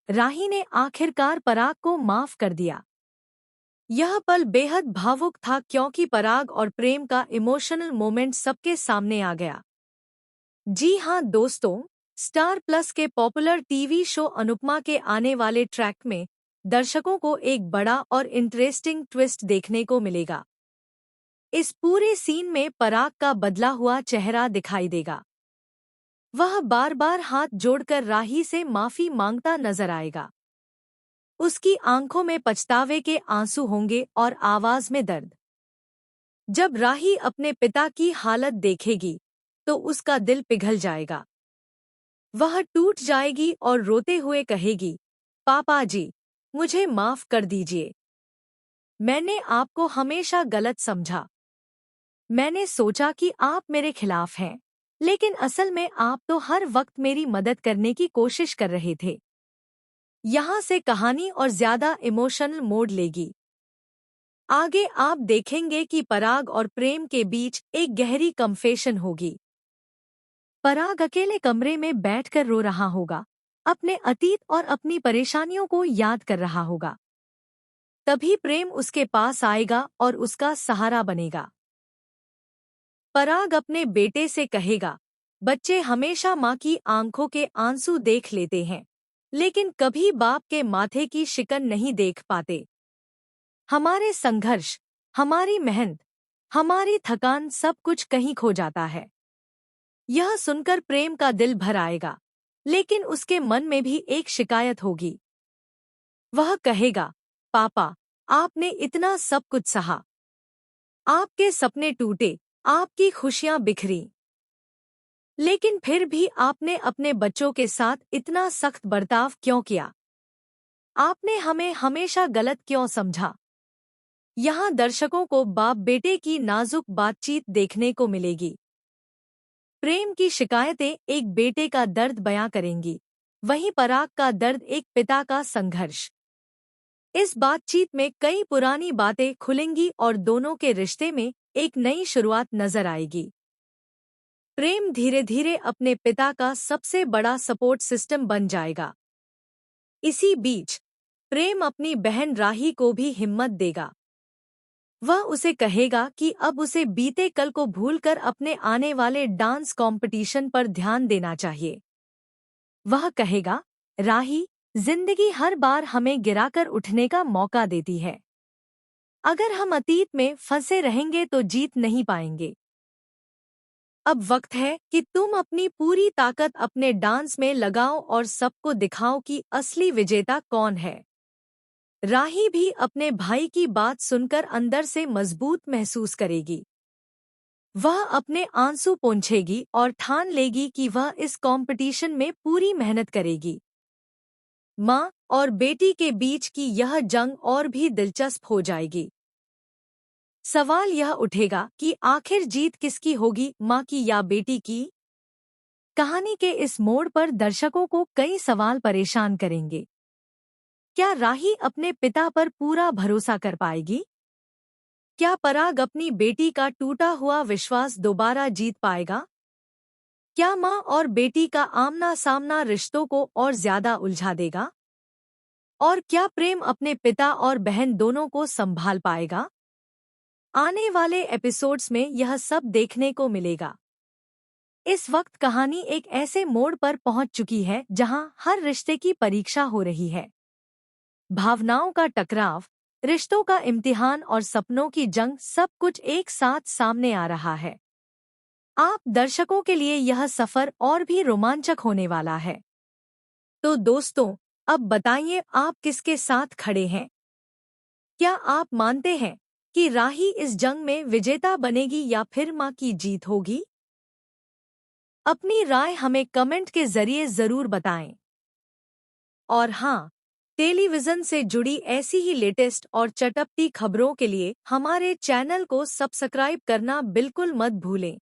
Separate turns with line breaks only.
राही ने आखिरकार पराग को माफ कर दिया। यह पल बेहद भावुक था क्योंकि पराग और प्रेम का इमोशनल मोमेंट सबके सामने आ गया। जी हाँ दोस्तों, स्टार प्लस के पॉपुलर टीवी शो अनुपमा के आने वाले ट्रैक में दर्शकों को एक बड़ा और इंटरेस्टिंग ट्विस्ट देखने को मिलेगा। इस पूरे सीन में पराग का बदला हुआ चेहरा दिखाई देगा। वह बार बार हाथ जोड़कर राही से माफी मांगता नजर आएगा। उसकी आंखों में पछतावे के आंसू होंगे और आवाज में दर्द। जब राही अपने पिता की हालत देखेगी तो उसका दिल पिघल जाएगा। वह टूट जाएगी और रोते हुए कहेगी, पापा जी, मुझे माफ कर दीजिए। मैंने आपको हमेशा गलत समझा। मैंने सोचा कि आप मेरे खिलाफ हैं, लेकिन असल में आप तो हर वक्त मेरी मदद करने की कोशिश कर रहे थे। यहाँ से कहानी और ज्यादा इमोशनल मोड लेगी। आगे आप देखेंगे कि पराग और प्रेम के बीच एक गहरी कन्फेशन होगी। पराग अकेले कमरे में बैठकर रो रहा होगा, अपने अतीत और अपनी परेशानियों को याद कर रहा होगा। तभी प्रेम उसके पास आएगा और उसका सहारा बनेगा। पराग अपने बेटे से कहेगा, बच्चे हमेशा माँ की आंखों के आंसू देख लेते हैं, लेकिन कभी बाप के माथे की शिकन नहीं देख पाते। हमारे संघर्ष, हमारी मेहनत, हमारी थकान सब कुछ कहीं खो जाता है। यह सुनकर प्रेम का दिल भर आएगा, लेकिन उसके मन में भी एक शिकायत होगी। वह कहेगा, पापा, आपने इतना सब कुछ सहा। आपके सपने टूटे, आपकी खुशियां बिखरी, लेकिन फिर भी आपने अपने बच्चों के साथ इतना सख्त बर्ताव क्यों किया? आपने हमें हमेशा गलत क्यों समझा? यहाँ दर्शकों को बाप बेटे की नाजुक बातचीत देखने को मिलेगी। प्रेम की शिकायतें एक बेटे का दर्द बयां करेंगी, वहीं पराग का दर्द एक पिता का संघर्ष। इस बातचीत में कई पुरानी बातें खुलेंगी और दोनों के रिश्ते में एक नई शुरुआत नजर आएगी। प्रेम धीरे धीरे अपने पिता का सबसे बड़ा सपोर्ट सिस्टम बन जाएगा। इसी बीच प्रेम अपनी बहन राही को भी हिम्मत देगा। वह उसे कहेगा कि अब उसे बीते कल को भूलकर अपने आने वाले डांस कंपटीशन पर ध्यान देना चाहिए। वह कहेगा, राही, जिंदगी हर बार हमें गिराकर उठने का मौका देती है। अगर हम अतीत में फंसे रहेंगे तो जीत नहीं पाएंगे। अब वक्त है कि तुम अपनी पूरी ताकत अपने डांस में लगाओ और सबको दिखाओ कि असली विजेता कौन है। राही भी अपने भाई की बात सुनकर अंदर से मजबूत महसूस करेगी। वह अपने आंसू पोंछेगी और ठान लेगी कि वह इस कंपटीशन में पूरी मेहनत करेगी। माँ और बेटी के बीच की यह जंग और भी दिलचस्प हो जाएगी। सवाल यह उठेगा कि आखिर जीत किसकी होगी, माँ की या बेटी की? कहानी के इस मोड़ पर दर्शकों को कई सवाल परेशान करेंगे। क्या राही अपने पिता पर पूरा भरोसा कर पाएगी? क्या पराग अपनी बेटी का टूटा हुआ विश्वास दोबारा जीत पाएगा? क्या माँ और बेटी का आमना सामना रिश्तों को और ज्यादा उलझा देगा? और क्या प्रेम अपने पिता और बहन दोनों को संभाल पाएगा? आने वाले एपिसोड्स में यह सब देखने को मिलेगा। इस वक्त कहानी एक ऐसे मोड़ पर पहुंच चुकी है जहां हर रिश्ते की परीक्षा हो रही है। भावनाओं का टकराव, रिश्तों का इम्तिहान और सपनों की जंग, सब कुछ एक साथ सामने आ रहा है। आप दर्शकों के लिए यह सफर और भी रोमांचक होने वाला है। तो दोस्तों, अब बताइए आप किसके साथ खड़े हैं? क्या आप मानते हैं कि राही इस जंग में विजेता बनेगी या फिर मां की जीत होगी? अपनी राय हमें कमेंट के जरिए जरूर बताएं। और हाँ, टेलीविजन से जुड़ी ऐसी ही लेटेस्ट और चटपटी खबरों के लिए हमारे चैनल को सब्सक्राइब करना बिल्कुल मत भूलें।